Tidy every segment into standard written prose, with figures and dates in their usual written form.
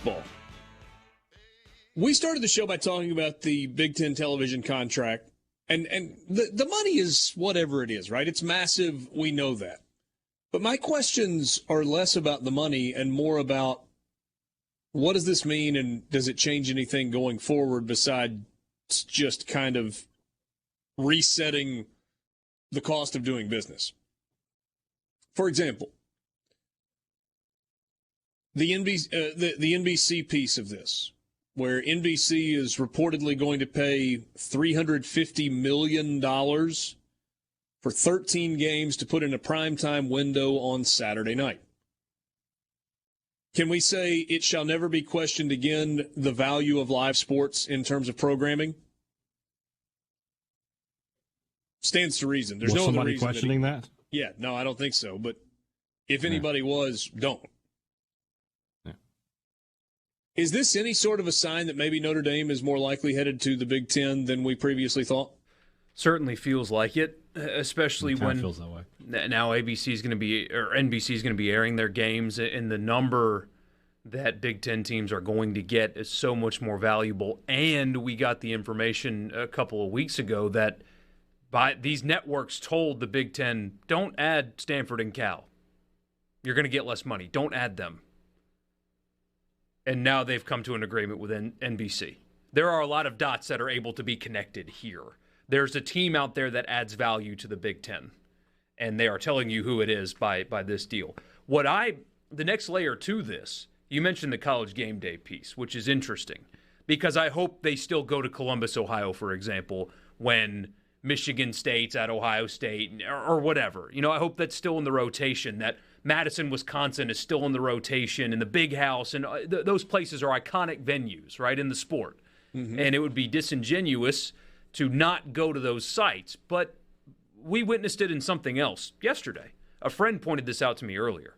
football. We started the show by talking about the Big Ten television contract, and the money is whatever it is, right? It's massive. We know that. But my questions are less about the money and more about what does this mean, and does it change anything going forward besides just kind of resetting the cost of doing business? For example, the NBC piece of this, where NBC is reportedly going to pay $350 million for 13 games to put in a primetime window on Saturday night. Can we say it shall never be questioned again, the value of live sports in terms of programming? Stands to reason. There's no other reason questioning that? Yeah, no, I don't think so. But if anybody was, don't. Yeah. Is this any sort of a sign that maybe Notre Dame is more likely headed to the Big Ten than we previously thought? Certainly feels like it, especially when feels that way. Now ABC is going to be, or NBC is going to be airing their games, and the number that Big Ten teams are going to get is so much more valuable. And we got the information a couple of weeks ago that these networks told the Big Ten, don't add Stanford and Cal. You're going to get less money. Don't add them. And now they've come to an agreement with NBC. There are a lot of dots that are able to be connected here. There's a team out there that adds value to the Big Ten, and they are telling you who it is by this deal. The next layer to this, you mentioned the College Game Day piece, which is interesting, because I hope they still go to Columbus, Ohio, for example, when Michigan State's at Ohio State or whatever. You know, I hope that's still in the rotation, that Madison, Wisconsin is still in the rotation, and the Big House, and those places are iconic venues, right, in the sport. Mm-hmm. And it would be disingenuous to not go to those sites. But we witnessed it in something else yesterday. A friend pointed this out to me earlier.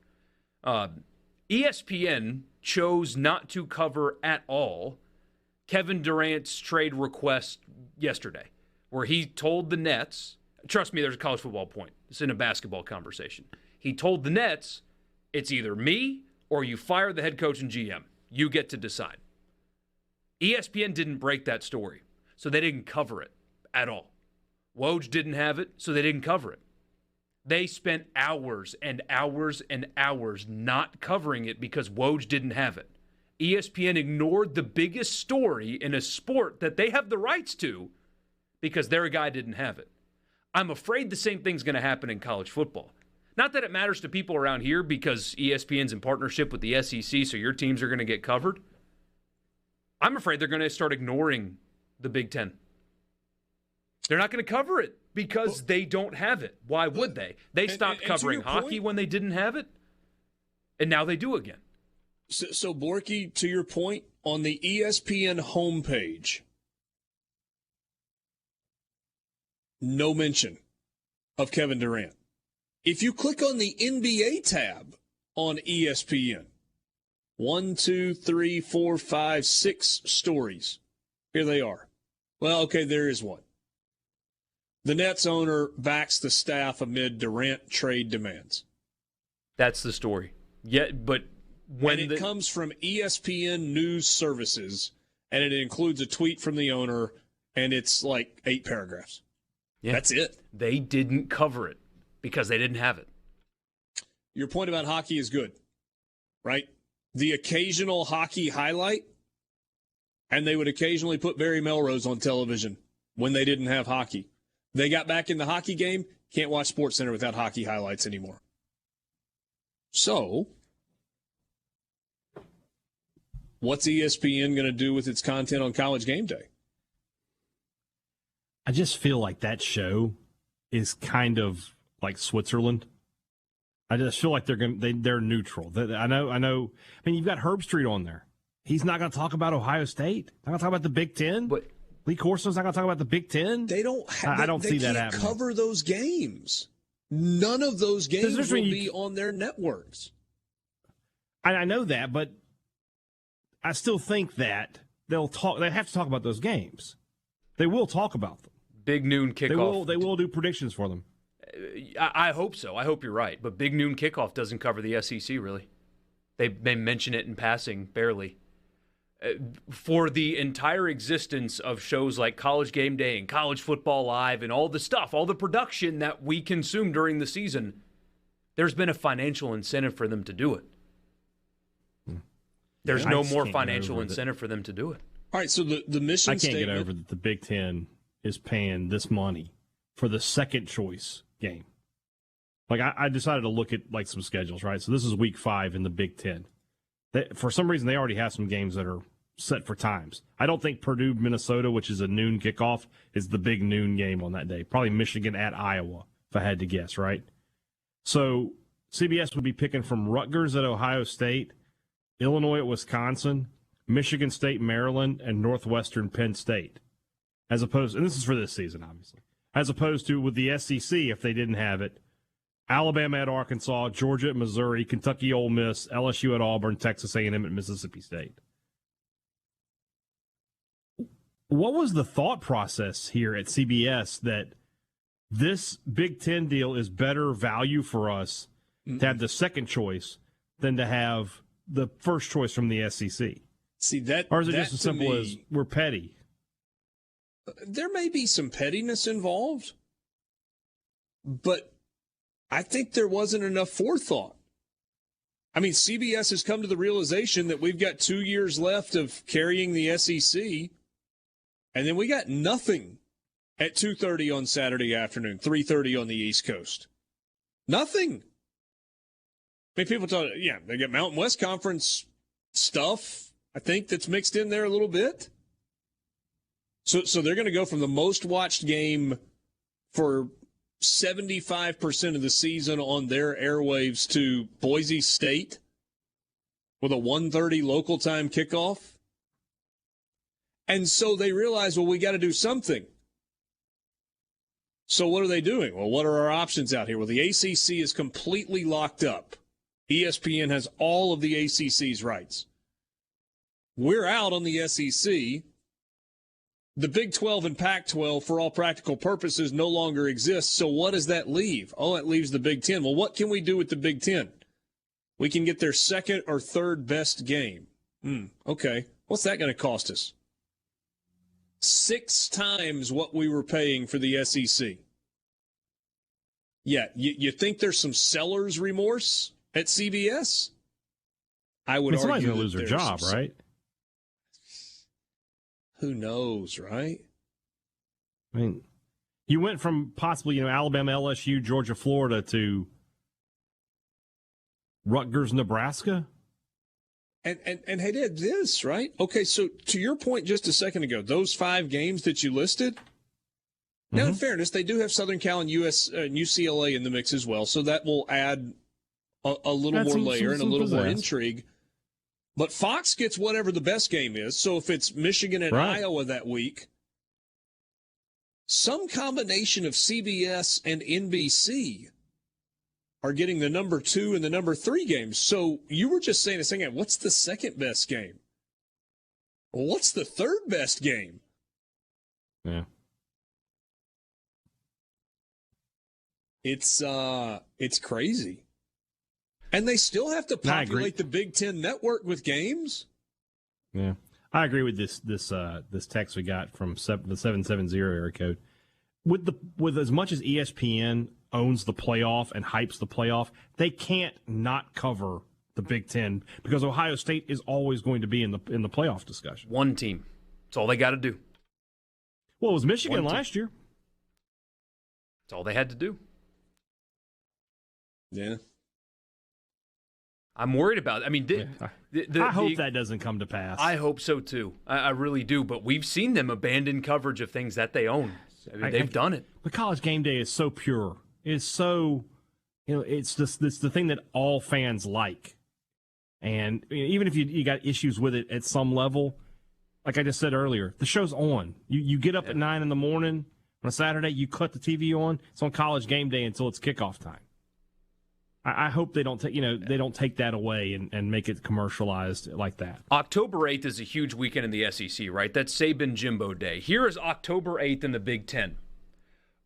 ESPN chose not to cover at all Kevin Durant's trade request yesterday, where he told the Nets, trust me, there's a college football point. It's in a basketball conversation. He told the Nets, it's either me or you fire the head coach and GM. You get to decide. ESPN didn't break that story, so they didn't cover it at all. Woj didn't have it, so they didn't cover it. They spent hours and hours and hours not covering it because Woj didn't have it. ESPN ignored the biggest story in a sport that they have the rights to because their guy didn't have it. I'm afraid the same thing's going to happen in college football. Not that it matters to people around here because ESPN's in partnership with the SEC, so your teams are going to get covered. I'm afraid they're going to start ignoring the Big Ten. They're not going to cover it because they don't have it. Why would they? They stopped covering hockey when they didn't have it, and now they do again. So Borky, to your point, on the ESPN homepage, no mention of Kevin Durant. If you click on the NBA tab on ESPN, 1, 2, 3, 4, 5, 6 stories. Here they are. Well, okay, there is one. The Nets owner backs the staff amid Durant trade demands. That's the story. Yeah, but when it comes from ESPN News Services, and it includes a tweet from the owner, and it's like 8 paragraphs. Yeah. That's it. They didn't cover it because they didn't have it. Your point about hockey is good, right? The occasional hockey highlight, and they would occasionally put Barry Melrose on television when they didn't have hockey. They got back in the hockey game, can't watch SportsCenter without hockey highlights anymore. So, what's ESPN going to do with its content on College Game Day? I just feel like that show is kind of like Switzerland. I just feel like they're neutral. I know. I mean, you've got Herb Street on there. He's not going to talk about Ohio State. Not going to talk about the Big Ten. But Lee Corson's not going to talk about the Big Ten. They don't. I don't see that happening. They can't cover those games. None of those games will be on their networks. I know that, but I still think that they'll talk. They have to talk about those games. They will talk about them. Big noon kickoff. They will do predictions for them. I hope so. I hope you're right. But big noon kickoff doesn't cover the SEC, really. They mention it in passing, barely. for the entire existence of shows like College Game Day and College Football Live and all the stuff, all the production that we consume during the season, there's been a financial incentive for them to do it. There's no more financial incentive for them to do it. All right, so the mission statement... I can't get over that the Big Ten is paying this money for the second choice game. Like, I decided to look at, like, some schedules, right? So this is week 5 in the Big Ten. For some reason, they already have some games that are set for times. I don't think Purdue, Minnesota, which is a noon kickoff, is the big noon game on that day. Probably Michigan at Iowa, if I had to guess, right? So CBS would be picking from Rutgers at Ohio State, Illinois at Wisconsin, Michigan State, Maryland, and Northwestern Penn State. As opposed, and this is for this season, obviously. As opposed to with the SEC, if they didn't have it, Alabama at Arkansas, Georgia at Missouri, Kentucky Ole Miss, LSU at Auburn, Texas A&M at Mississippi State. What was the thought process here at CBS that this Big Ten deal is better value for us to have the second choice than to have the first choice from the SEC? See that, or is it that just as simple as we're petty? There may be some pettiness involved, but I think there wasn't enough forethought. I mean, CBS has come to the realization that we've got 2 years left of carrying the SEC, and then we got nothing at 2:30 on Saturday afternoon, 3:30 on the East Coast. Nothing. I mean, people talk, yeah, they get Mountain West Conference stuff, I think, that's mixed in there a little bit. So they're going to go from the most watched game for 75% of the season on their airwaves to Boise State with a 1:30 local time kickoff. And so they realize, well, we got to do something. So what are they doing? Well, what are our options out here? Well, the ACC is completely locked up. ESPN has all of the ACC's rights. We're out on the SEC. The Big 12 and Pac-12, for all practical purposes, no longer exist. So what does that leave? Oh, it leaves the Big 10. Well, what can we do with the Big 10? We can get their second or third best game. Okay. What's that going to cost us? 6 times what we were paying for the SEC. Yeah, you think there's some seller's remorse at CBS? I would argue somebody's going to lose their job, right? Who knows, right? I mean, you went from possibly, Alabama, LSU, Georgia, Florida to Rutgers, Nebraska. And hey, did this, right? Okay, so to your point just a second ago, those 5 games that you listed, now in fairness, they do have Southern Cal and UCLA in the mix as well, so that will add a little more layer and a little more intrigue. But Fox gets whatever the best game is. So if it's Michigan and Iowa that week, some combination of CBS and NBC are getting the number 2 and the number 3 games. So you were just saying a second, what's the second best game? Well, what's the third best game? Yeah. It's crazy. And they still have to populate the Big Ten network with games? Yeah. I agree with this text we got from the 770 area code. With as much as ESPN owns the playoff and hypes the playoff, they can't not cover the Big Ten because Ohio State is always going to be in the playoff discussion. One team. That's all they got to do. Well, it was Michigan last year. That's all they had to do. Yeah. I'm worried about it. I mean, I hope that doesn't come to pass. I hope so, too. I really do. But we've seen them abandon coverage of things that they own. I mean, they've done it. The College Game Day is so pure. It's so, it's just the thing that all fans like. And even if you got issues with it at some level, like I just said earlier, the show's on. You get up at 9 in the morning on a Saturday, you cut the TV on. It's on College Game Day until it's kickoff time. I hope they don't take they don't take that away and make it commercialized like that. October 8th is a huge weekend in the SEC, right? That's Saban Jimbo Day. Here is October 8th in the Big Ten.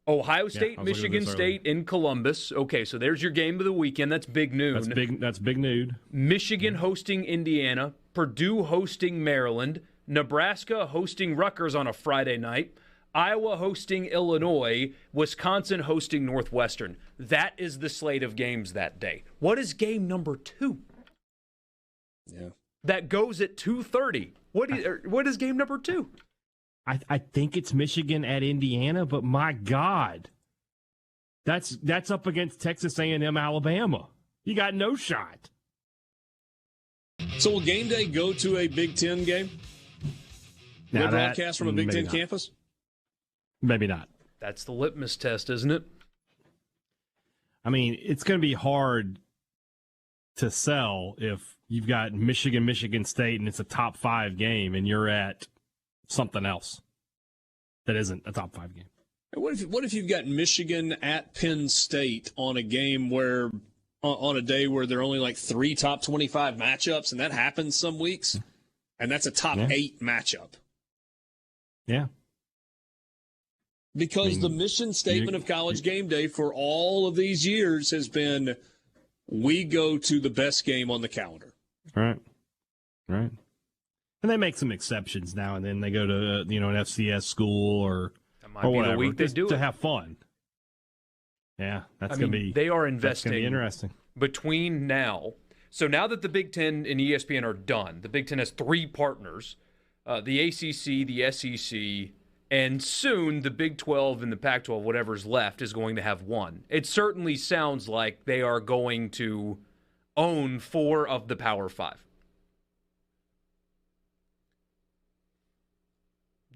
Ohio State, I was looking Michigan at this State in Columbus. Okay, so there's your game of the weekend. That's big noon. That's big nude. Michigan hosting Indiana, Purdue hosting Maryland, Nebraska hosting Rutgers on a Friday night, Iowa hosting Illinois, Wisconsin hosting Northwestern. That is the slate of games that day. What is game number 2? Yeah. That goes at 2:30. What is game number 2? I think it's Michigan at Indiana, but my God, that's up against Texas A&M, Alabama. You got no shot. So will game day go to a Big Ten game? Now No broadcast from a Big Ten campus? Maybe not. That's the litmus test, isn't it? I mean, it's going to be hard to sell if you've got Michigan State, and it's a top 5 game, and you're at something else that isn't a top 5 game. What if you've got Michigan at Penn State on a game where on a day where there are only like 3 top 25 matchups, and that happens some weeks, and that's a top 8 matchup? Yeah. Because the mission statement of College Game Day for all of these years has been, we go to the best game on the calendar. Right. And they make some exceptions now and then. They go to an FCS school or whatever, the week they do to it. have fun. Yeah, that's going to be. They are investing. That's going to be interesting. Between now, so now that the Big Ten and ESPN are done, the Big Ten has 3 partners: the ACC, the SEC, and soon the Big 12 and the Pac-12, whatever's left, is going to have 1. It certainly sounds like they are going to own 4 of the Power 5.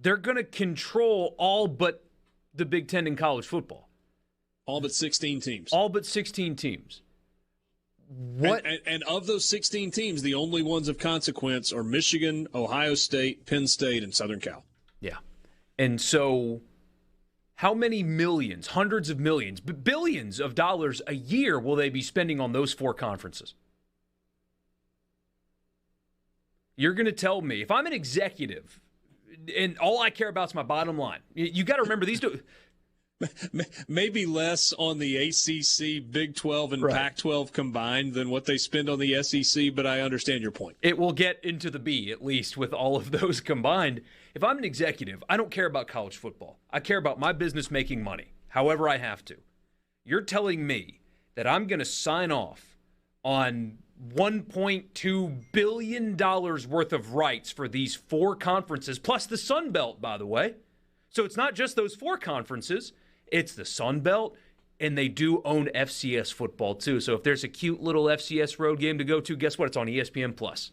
They're going to control all but the Big Ten in college football. All but 16 teams. All but 16 teams. What? And of those 16 teams, the only ones of consequence are Michigan, Ohio State, Penn State, and Southern Cal. Yeah. And so how many millions, hundreds of millions, billions of dollars a year will they be spending on those 4 conferences? You're going to tell me, if I'm an executive and all I care about is my bottom line, you got to remember these two. Maybe less on the ACC, Big 12, and Pac-12 combined than what they spend on the SEC, but I understand your point. It will get into the B, at least, with all of those combined. If I'm an executive, I don't care about college football. I care about my business making money, however I have to. You're telling me that I'm going to sign off on $1.2 billion worth of rights for these 4 conferences, plus the Sun Belt, by the way. So it's not just those 4 conferences. It's the Sun Belt, and they do own FCS football too. So if there's a cute little FCS road game to go to, guess what? It's on ESPN Plus.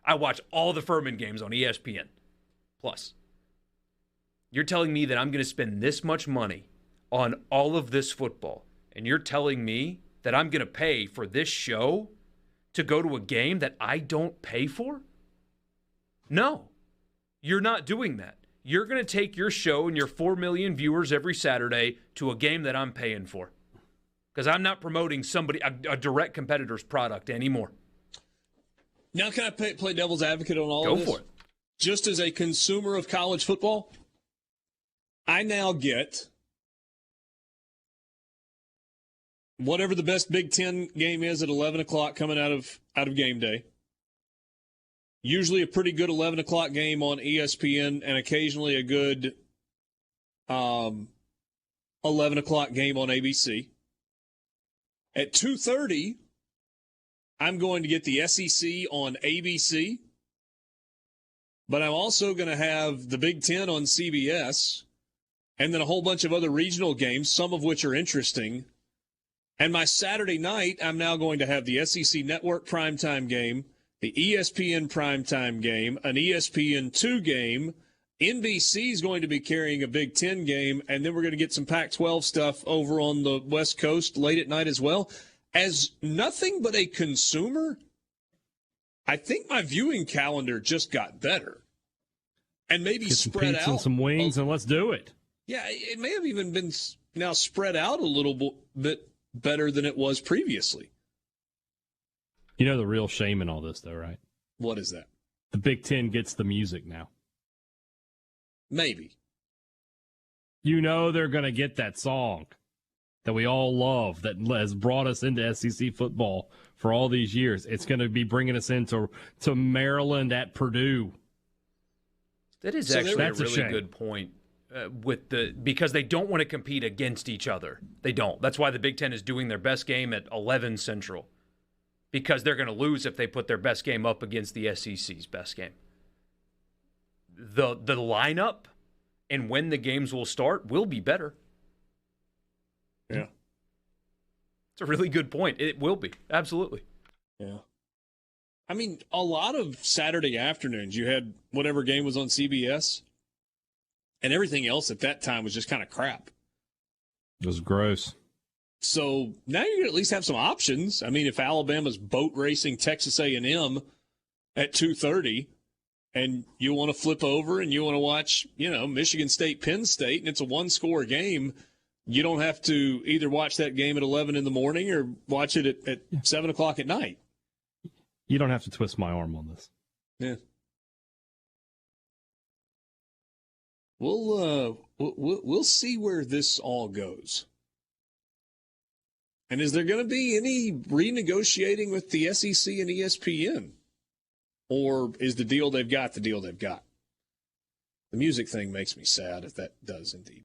I watch all the Furman games on ESPN Plus. You're telling me that I'm going to spend this much money on all of this football, and you're telling me that I'm going to pay for this show to go to a game that I don't pay for? No, you're not doing that. You're going to take your show and your 4 million viewers every Saturday to a game that I'm paying for. Because I'm not promoting a direct competitor's product anymore. Now can I play devil's advocate on all of this? Go for it. Just as a consumer of college football, I now get whatever the best Big Ten game is at 11 o'clock coming out of game day. Usually a pretty good 11 o'clock game on ESPN and occasionally a good 11 o'clock game on ABC. At 2:30, I'm going to get the SEC on ABC, but I'm also going to have the Big Ten on CBS and then a whole bunch of other regional games, some of which are interesting. And my Saturday night, I'm now going to have the SEC Network primetime game, the ESPN primetime game, an ESPN2 game. NBC is going to be carrying a Big Ten game, and then we're going to get some Pac-12 stuff over on the West Coast late at night as well. As nothing but a consumer, I think my viewing calendar just got better. And maybe get some spread pizza out. And some wings, and let's do it. Yeah, it may have even been now spread out a little bit better than it was previously. You know the real shame in all this, though, right? What is that? The Big Ten gets the music now. Maybe. You know they're going to get that song that we all love that has brought us into SEC football for all these years. It's going to be bringing us into Maryland at Purdue. That is actually a really good point because they don't want to compete against each other. They don't. That's why the Big Ten is doing their best game at 11 Central, because they're going to lose if they put their best game up against the SEC's best game. The lineup and when the games will start will be better. Yeah. It's a really good point. It will be. Absolutely. Yeah. I mean, a lot of Saturday afternoons, you had whatever game was on CBS, and everything else at that time was just kind of crap. It was gross. So now you can at least have some options. I mean, if Alabama's boat racing Texas A&M at 2:30, and you want to flip over and you want to watch, Michigan State, Penn State, and it's a one-score game, you don't have to either watch that game at 11 in the morning or watch it at 7 o'clock at night. You don't have to twist my arm on this. Yeah. We'll see where this all goes. And is there going to be any renegotiating with the SEC and ESPN? Or is the deal they've got the deal they've got? The music thing makes me sad if that does indeed